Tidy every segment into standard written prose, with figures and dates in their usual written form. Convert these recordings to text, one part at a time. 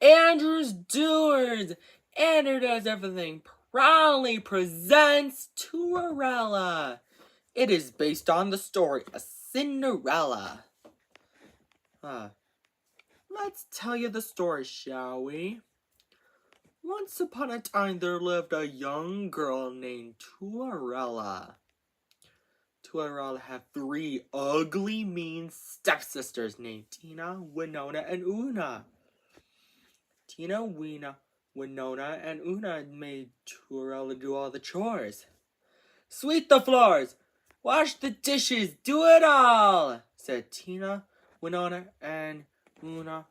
Andrew's Doers. Andrew Does Everything proudly presents Cinderella. It is based on the story of Cinderella. Let's tell you the story, shall we? Once upon a time there lived a young girl named Cinderella. Cinderella had 3 ugly, mean stepsisters named Tina, Winona, and Una. Tina, Winona, and Una made Cinderella do all the chores. Sweep the floors, wash the dishes, do it all, said Tina, Winona, and Una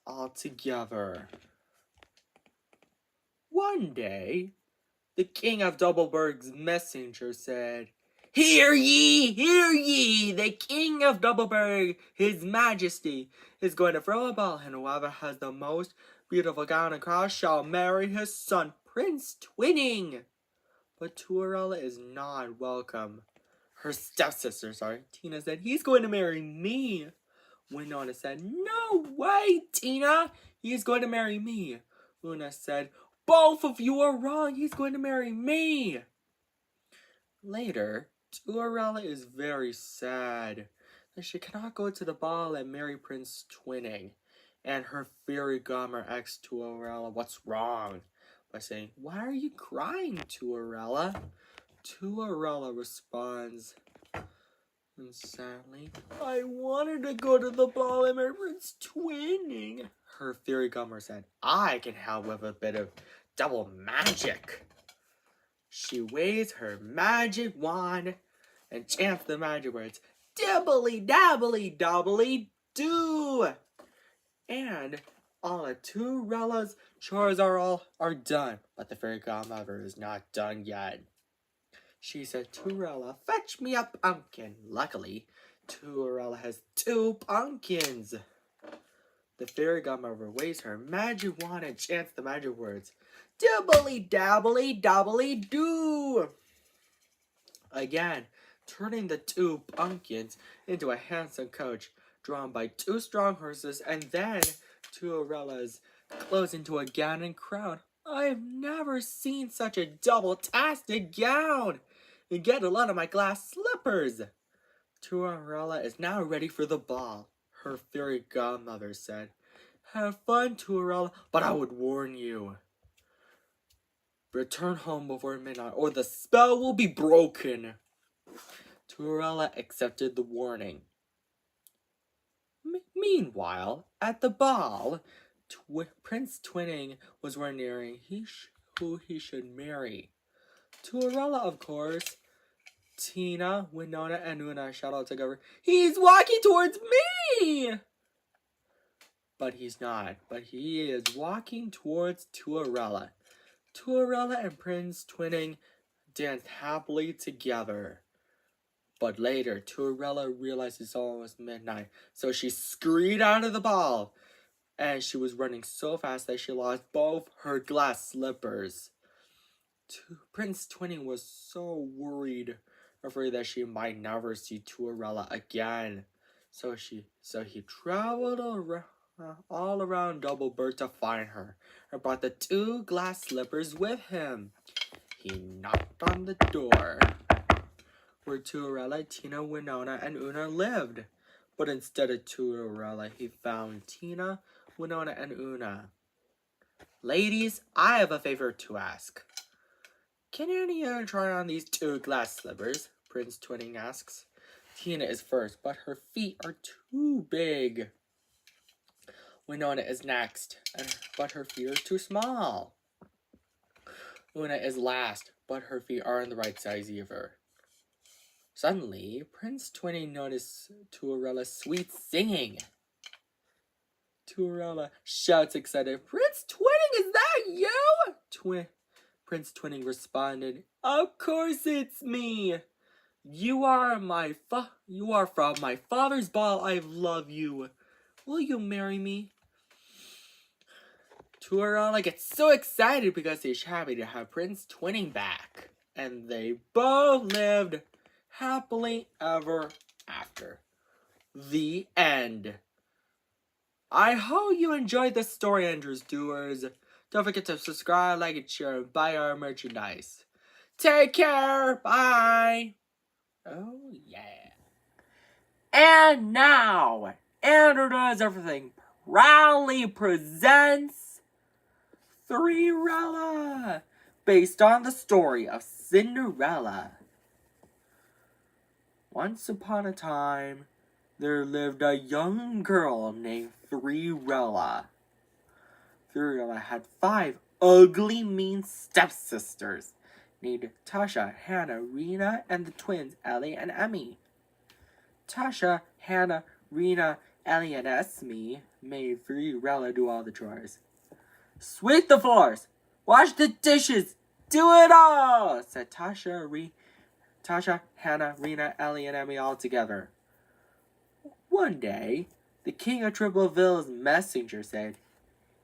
all together. One day, the king of Doubleburg's messenger said, Hear ye, the king of Doubleburg, his majesty, is going to throw a ball, and whoever has the most beautiful gown and cross shall marry his son, Prince Twinning. But Cinderella is not welcome. Her stepsister, Tina said, he's going to marry me. Winona said, no way, Tina, he's going to marry me. Una said, both of you are wrong, he's going to marry me. Later, Cinderella is very sad that she cannot go to the ball and marry Prince Twinning. And her fairy godmother asks Cinderella what's wrong by saying, why are you crying, Cinderella? Cinderella responds, and sadly, I wanted to go to the ball and marry Prince Twinning. Her fairy godmother said, I can help with a bit of double magic. She waves her magic wand and chants the magic words, dibbly dabbly dobbly doo. And all of Cinderella's chores are done, but the fairy godmother is not done yet. She said, Cinderella, fetch me a pumpkin. Luckily, Cinderella has 2 pumpkins. The fairy godmother waves her magic wand and chants the magic words, dibbly dabbly dobbly doo. Again, turning the 2 pumpkins into a handsome coach drawn by 2 strong horses, and then Cinderella's clothes into a gown and crown. I've never seen such a double-tasted gown. And get a lot of my glass slippers. Cinderella is now ready for the ball. Her fairy godmother said, have fun, Cinderella, but I would warn you. Return home before midnight, or the spell will be broken. Cinderella accepted the warning. Meanwhile, at the ball, Prince Twinning was wondering who he should marry. Cinderella, of course. Tina, Winona, and Una shout out together, he's walking towards me! But he's not. But he is walking towards Cinderella. Cinderella and Prince Twinning danced happily together. But later, Cinderella realized it's almost midnight, so she scurried out of the ball. And she was running so fast that she lost both her glass slippers. Prince Twinning was so worried, afraid that she might never see Cinderella again. So he traveled all around Doubleburg to find her, and brought the 2 glass slippers with him. He knocked on the door where Cinderella, Tina, Winona, and Una lived. But instead of Cinderella, he found Tina, Winona, and Una. Ladies, I have a favor to ask. Can any of you try on these 2 glass slippers? Prince Twinning asks. Tina is first, but her feet are too big. Winona is next, but her feet are too small. Una is last, but her feet aren't the right size either. Suddenly, Prince Twinning noticed Cinderella's sweet singing. Cinderella shouts excited, Prince Twinning, is that you? Prince Twinning responded, of course it's me. You are from my father's ball. I love you. Will you marry me? Cinderella gets so excited because she's happy to have Prince Twinning back. And they both lived happily ever after. The end. I hope you enjoyed this story, Andrews Doers. Don't forget to subscribe, like, and share, and buy our merchandise. Take care. Bye. Oh, yeah. And now, Andrew Does Everything proudly presents Cinderella, based on the story of Cinderella. Once upon a time, there lived a young girl named Cinderella. Cinderella had 5 ugly, mean stepsisters named Tasha, Hannah, Rena, and the twins Ellie and Emmy. Tasha, Hannah, Rena, Ellie, and Esme made Cinderella do all the chores. Sweep the floors, wash the dishes, do it all, said Tasha, Hannah, Rena, Ellie, and Emmy all together. One day, the king of Tripleville's messenger said,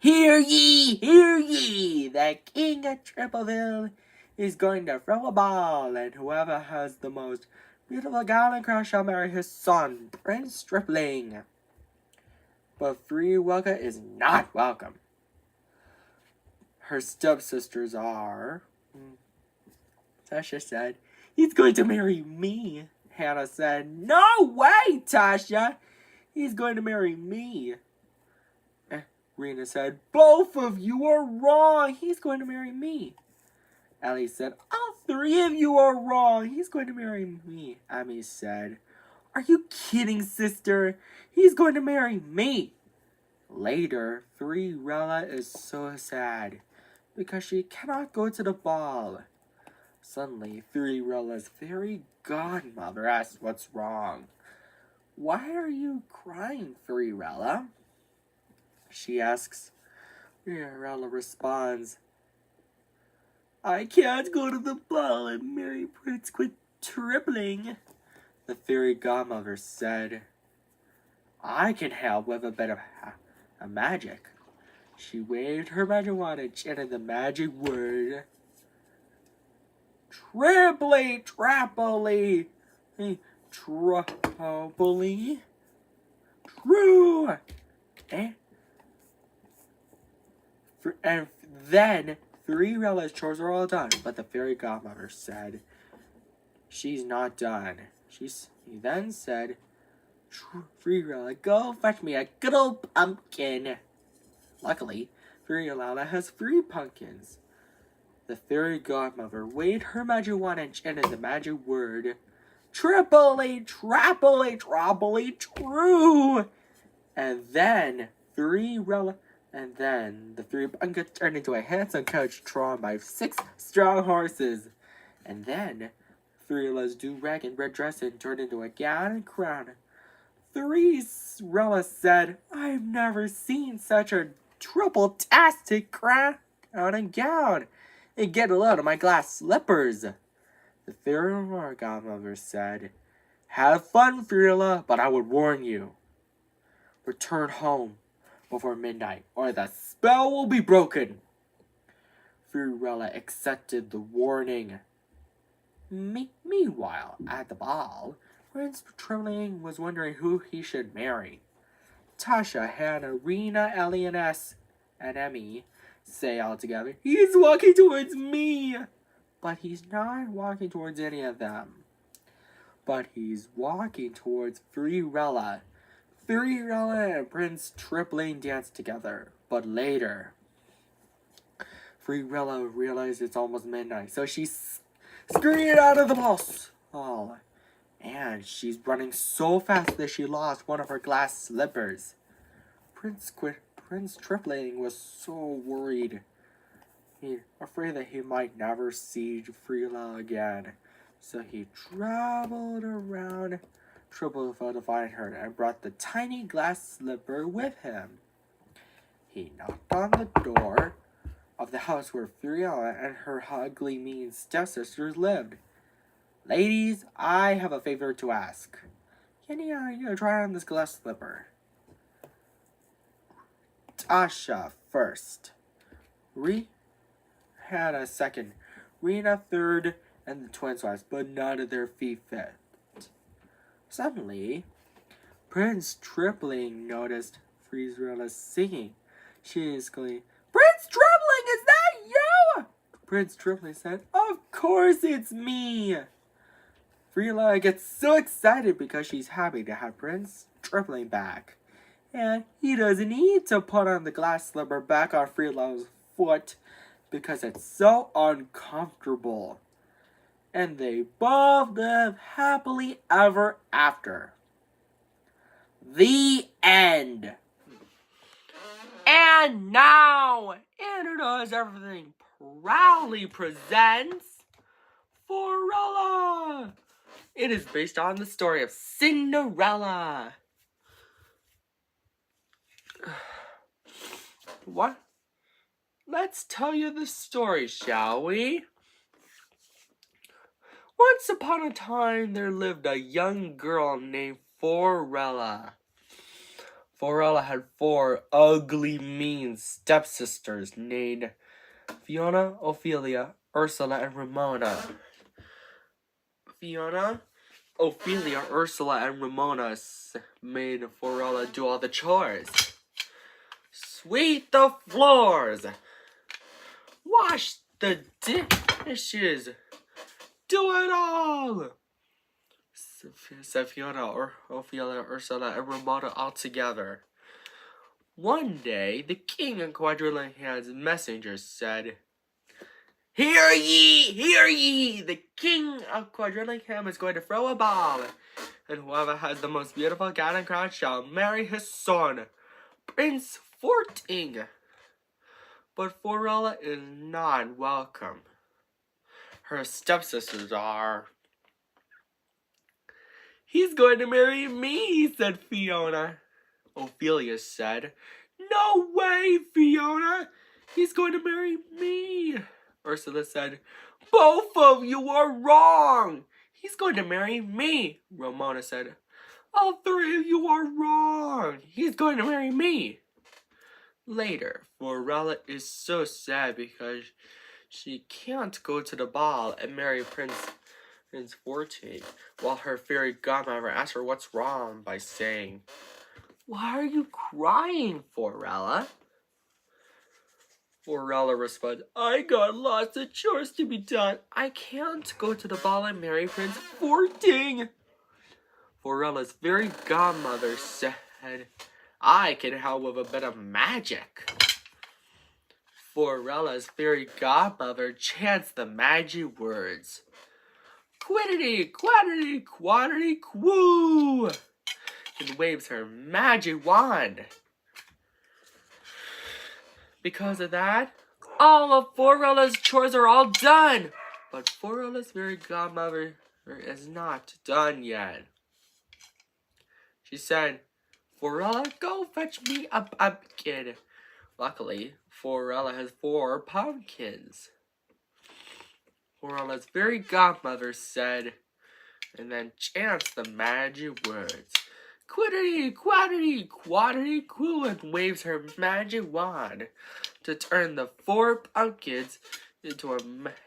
Hear ye, the king of Tripleville is going to throw a ball, and whoever has the most beautiful gown and crown shall marry his son, Prince Stripling. But Cinderella is not welcome. Her stepsisters are... Tasha said, He's going to marry me. Hannah said, No way, Tasha. He's going to marry me. Rena said, Both of you are wrong. He's going to marry me. Ellie said, All 3 of you are wrong. He's going to marry me. Emmy said, Are you kidding, sister? He's going to marry me. Later, Cinderella is so sad because she cannot go to the ball. Suddenly, Cinderella's fairy godmother asks what's wrong. Why are you crying, Cinderella? She asks. Cinderella responds, I can't go to the ball and marry Prince Tripling. The fairy godmother said, I can help with a bit of magic. She waved her magic wand and chanted the magic word. Triply, trappily, troubly, true. And then Cinderella's chores are all done, but the fairy godmother said she's not done. She then said, Cinderella, go fetch me a good old pumpkin. Luckily, Cinderella has 3 pumpkins. The fairy godmother waved her magic wand and chanted the magic word, triply, trappily, troubly, true. And then the 3 pumpkins turned into a handsome coach drawn by 6 strong horses. And then Cinderella's do-rag and red dress turned into a gown and crown. Cinderella said, I've never seen such a triple-tastic crown and gown. And get a load of my glass slippers. The fairy godmother said, Have fun, Cinderella, but I would warn you. Return home before midnight, or the spell will be broken. Cinderella accepted the warning. Meanwhile, at the ball, Prince Tripling was wondering who he should marry. Tasha, Hannah, Rena, Ellie, and Emmy say all together, He's walking towards me! But he's not walking towards any of them. But he's walking towards Cinderella. Cinderella and Prince Tripling dance together. But later, Cinderella realized it's almost midnight, so she scurried out of the ball. And she's running so fast that she lost one of her glass slippers. Prince Tripling was so worried. He afraid that he might never see Cinderella again. So he traveled around Tripleville to find her and brought the tiny glass slipper with him. He knocked on the door of the house where Cinderella and her ugly, mean stepsisters lived. Ladies, I have a favor to ask. Can you try on this glass slipper? Tasha first. Hannah second. Rena third, and the twins last, but none of their feet fit. Suddenly, Prince Tripling noticed Cinderella singing. She is going, "Prince Trembling, is that you?" Prince Trembling said, "Of course it's me." Cinderella gets so excited because she's happy to have Prince Trembling back. And he doesn't need to put on the glass slipper back on Cinderella's foot because it's so uncomfortable. And they both live happily ever after. The end. And now, Anna Does Everything proudly presents Cinderella. It is based on the story of Cinderella. What? Let's tell you the story, shall we? Once upon a time, there lived a young girl named Cinderella. Cinderella had 4 ugly, mean stepsisters named Fiona, Ophelia, Ursula, and Ramona. Fiona, Ophelia, Ursula, and Ramona made Cinderella do all the chores. Sweep the floors. Wash the dishes. Do it all. Said Fiona, Ophelia, Ursula, and Ramona all together. One day, the king and Quadrillihan's messengers said, "Hear ye, hear ye! The king of Quadrillihan is going to throw a ball, and whoever has the most beautiful gown and crown shall marry his son, Prince Forting." But Cinderella is not welcome. Her stepsisters are. "He's going to marry me," said Fiona. Ophelia said, "No way, Fiona! He's going to marry me." Ursula said, "Both of you are wrong. He's going to marry me." Ramona said, "All 3 of you are wrong. He's going to marry me." Later, Cinderella is so sad because she can't go to the ball and marry Prince Forting, while her fairy godmother asks her what's wrong by saying, "Why are you crying, Cinderella?" Cinderella responds, "I got lots of chores to be done. I can't go to the ball and marry Prince Forting." Cinderella's fairy godmother said, "I can help with a bit of magic." Cinderella's fairy godmother chants the magic words, "Quiddity, quaddity, quaddity, quoo," and waves her magic wand. Because of that, all of Cinderella's chores are all done. But Cinderella's fairy godmother is not done yet. She said, "Cinderella, go fetch me a pumpkin." Luckily, Cinderella has 4 pumpkins. Cinderella's fairy godmother said, and then chants the magic words, "Quiddity, quaddity, quaddity, quoo," and waves her magic wand to turn the 4 pumpkins into a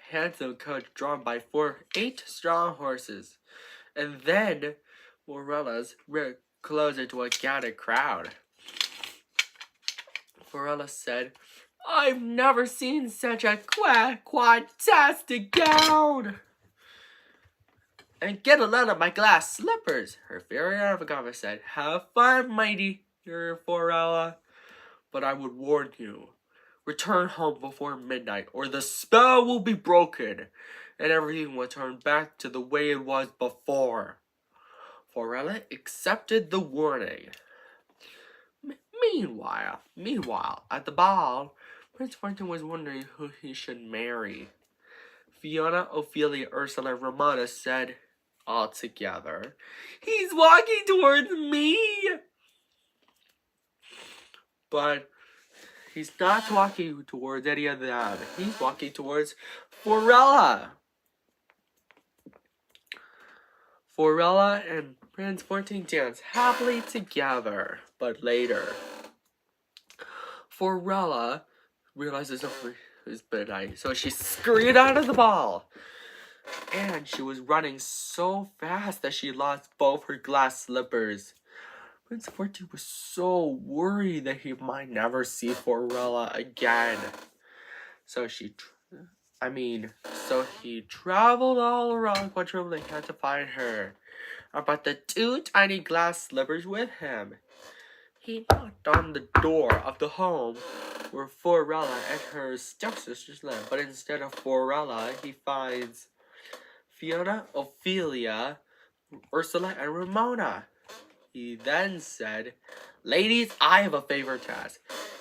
handsome coach drawn by 8 strong horses. And then Cinderella's clothes into a gathered crowd. Cinderella said, "I've never seen such a quadtastic gown. And get a lot of my glass slippers." Her fairy godmother said, "Have fun, mighty Cinderella. But I would warn you, return home before midnight, or the spell will be broken, and everything will turn back to the way it was before." Cinderella accepted the warning. Meanwhile, at the ball, Prince Forting was wondering who he should marry. Fiona, Ophelia, Ursula, and Ramona said all together, "He's walking towards me." But he's not walking towards any of them. He's walking towards Cinderella. Cinderella and Prince Forting dance happily together. But later, Cinderella realizes it's midnight, so she scurried out of the ball. And she was running so fast that she lost both her glass slippers. Prince 14 was so worried that he might never see Cinderella again. So he traveled all around Quadrilingia to find her. I brought the 2 tiny glass slippers with him. He knocked on the door of the home where Cinderella and her stepsisters live, but instead of Cinderella, he finds Fiona, Ophelia, Ursula, and Ramona. He then said, "Ladies, I have a favor to ask.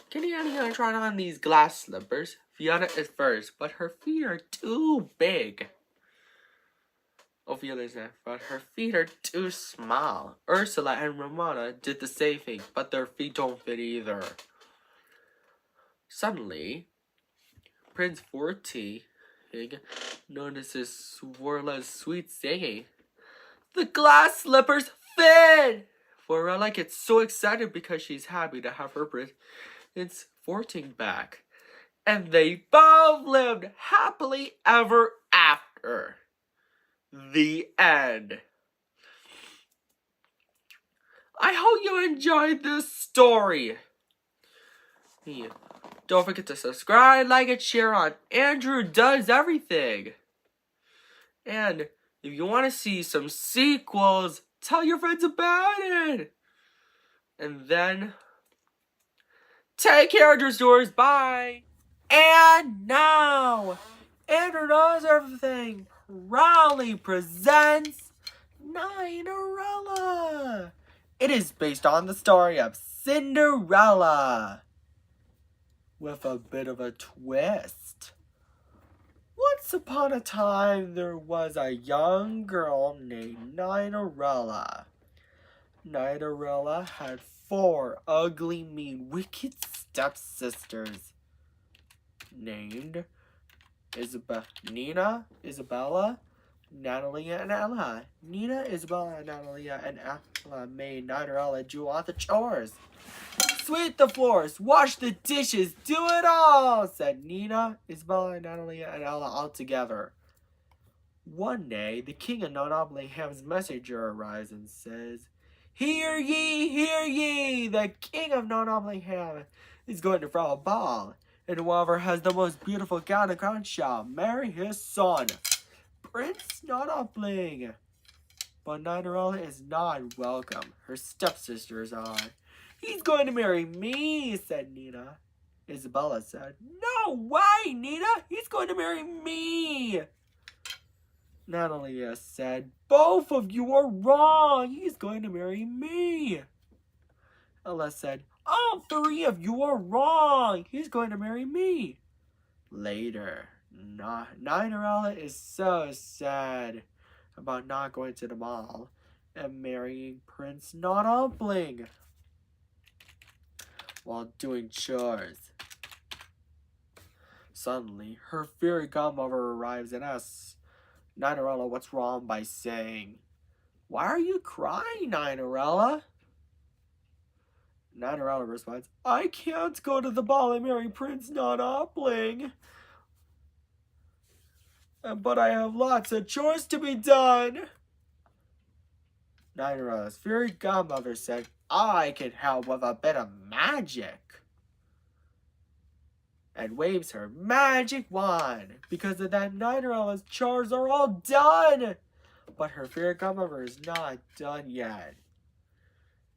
Can anyone try on these glass slippers? Fiona is first, but her feet are too big." Ophelia said, "But her feet are too small." Ursula and Ramona did the same thing, but their feet don't fit either. Suddenly, Prince 14 notices Cinderella's sweet singing. "The glass slippers fit!" Cinderella gets so excited because she's happy to have her Prince 14 back. And they both lived happily ever after. The end. I hope you enjoyed this story. Don't forget to subscribe, like, and share on Andrew Does Everything. And if you want to see some sequels, tell your friends about it. And then, take care, Andrew Stores. Bye. And now, Andrew Does Everything proudly presents Cinderella. It is based on the story of Cinderella, with a bit of a twist. Once upon a time, there was a young girl named Cinderella. Cinderella had 4 ugly, mean, wicked stepsisters named Nina, Isabella, Natalia, and Ella. Nina, Isabella, Natalia, and Ella made Cinderella do all the chores. "Sweep the floors, wash the dishes, do it all," said Nina, Isabella, Natalia, and Ella all together. One day, the king of Nottingham's messenger arrives and says, "Hear ye, hear ye! The king of Nottingham is going to throw a ball, and whoever has the most beautiful gown and crown shall marry his son, Prince Nottingham." But Cinderella is not welcome. Her stepsisters are. "He's going to marry me," said Nina. Isabella said, "No way, Nina! He's going to marry me." Natalia said, "Both of you are wrong. He's going to marry me." Ella said, "All 3 of you are wrong. He's going to marry me." Later, Cinderella is so sad about not going to the ball and marrying Prince Nottingham while doing chores. Suddenly, her fairy godmother arrives and asks Cinderella what's wrong by saying, "Why are you crying, Cinderella?" Cinderella responds, "I can't go to the ball and marry Prince Nottingham, but I have lots of chores to be done." Cinderella's fairy godmother said, "I can help with a bit of magic," and waves her magic wand. Because of that, Cinderella's chores are all done. But her fairy godmother is not done yet.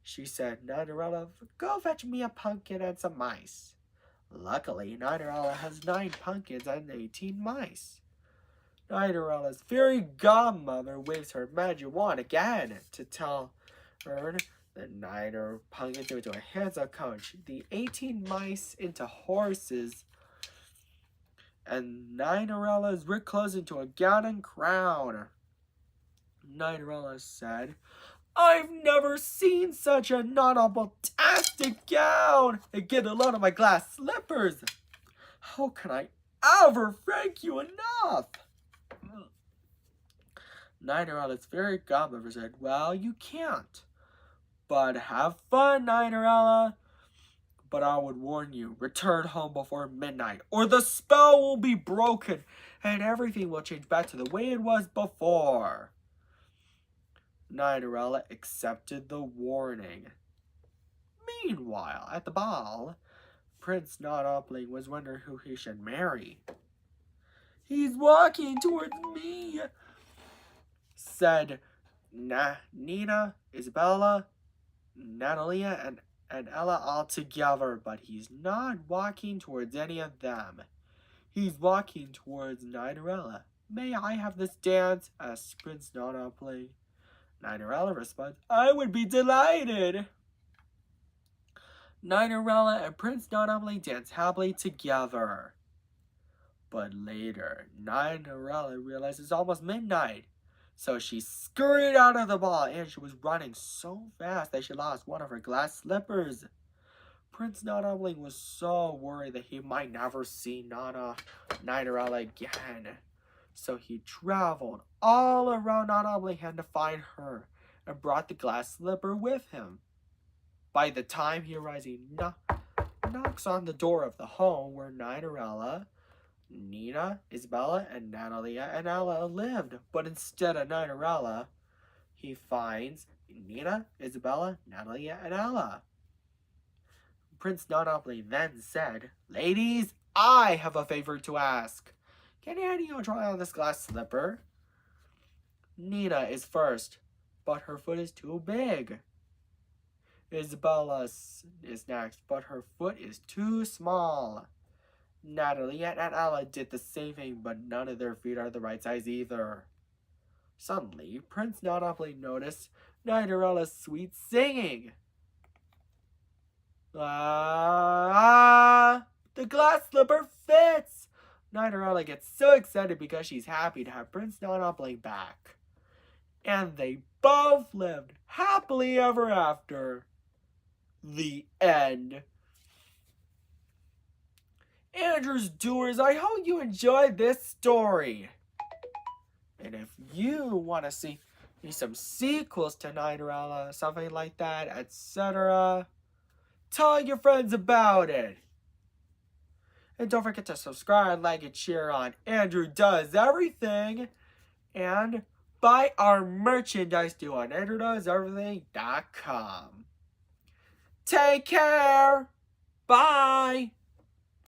She said, "Cinderella, go fetch me a pumpkin and some mice." Luckily, Cinderella has 9 pumpkins and 18 mice. Cinderella's fairy godmother waves her magic wand again to tell her the 9 pumpkins into a handsome coach, the 18 mice into horses, and Cinderella's rich clothes into a gown and crown. Cinderella said, "I've never seen such a non-fantastic gown, and get a load of my glass slippers. How can I ever thank you enough?" Cinderella's fairy godmother said, "Well, you can't. But have fun, Cinderella. But I would warn you, return home before midnight, or the spell will be broken, and everything will change back to the way it was before." Cinderella accepted the warning. Meanwhile, at the ball, Prince Nodompling was wondering who he should marry. "He's walking towards me," said Nina, Isabella, Natalia, and Ella all together, but he's not walking towards any of them. He's walking towards Cinderella. "May I have this dance?" asks Prince Nodompling. Cinderella responds, "I would be delighted." Cinderella and Prince Nodompling dance happily together. But later, Cinderella realizes it's almost midnight. So she scurried out of the ball, and she was running so fast that she lost one of her glass slippers. Prince Nodompling was so worried that he might never see Cinderella again. So he traveled all around Nodompling to find her and brought the glass slipper with him. By the time he arrives, he knocks on the door of the home where Cinderella, Nina, Isabella, and Natalia and Ella lived. But instead of Cinderella, he finds Nina, Isabella, Natalia, and Ella. Prince Nodompling then said, "Ladies, I have a favor to ask. Can any of you try on this glass slipper?" Nina is first, but her foot is too big. Isabella is next, but her foot is too small. Natalie and Ella did the same thing, but none of their feet are the right size either. Suddenly, Prince Nodompling noticed Cinderella's sweet singing. The glass slipper fits! Cinderella gets so excited because she's happy to have Prince Nodompling back. And they both lived happily ever after. The end. Andrew's Doers, I hope you enjoyed this story. And if you want to see some sequels to Cinderella, something like that, etc., tell your friends about it. And don't forget to subscribe, like, and share on Andrew Does Everything. And buy our merchandise too on AndrewDoesEverything.com. Take care. Bye.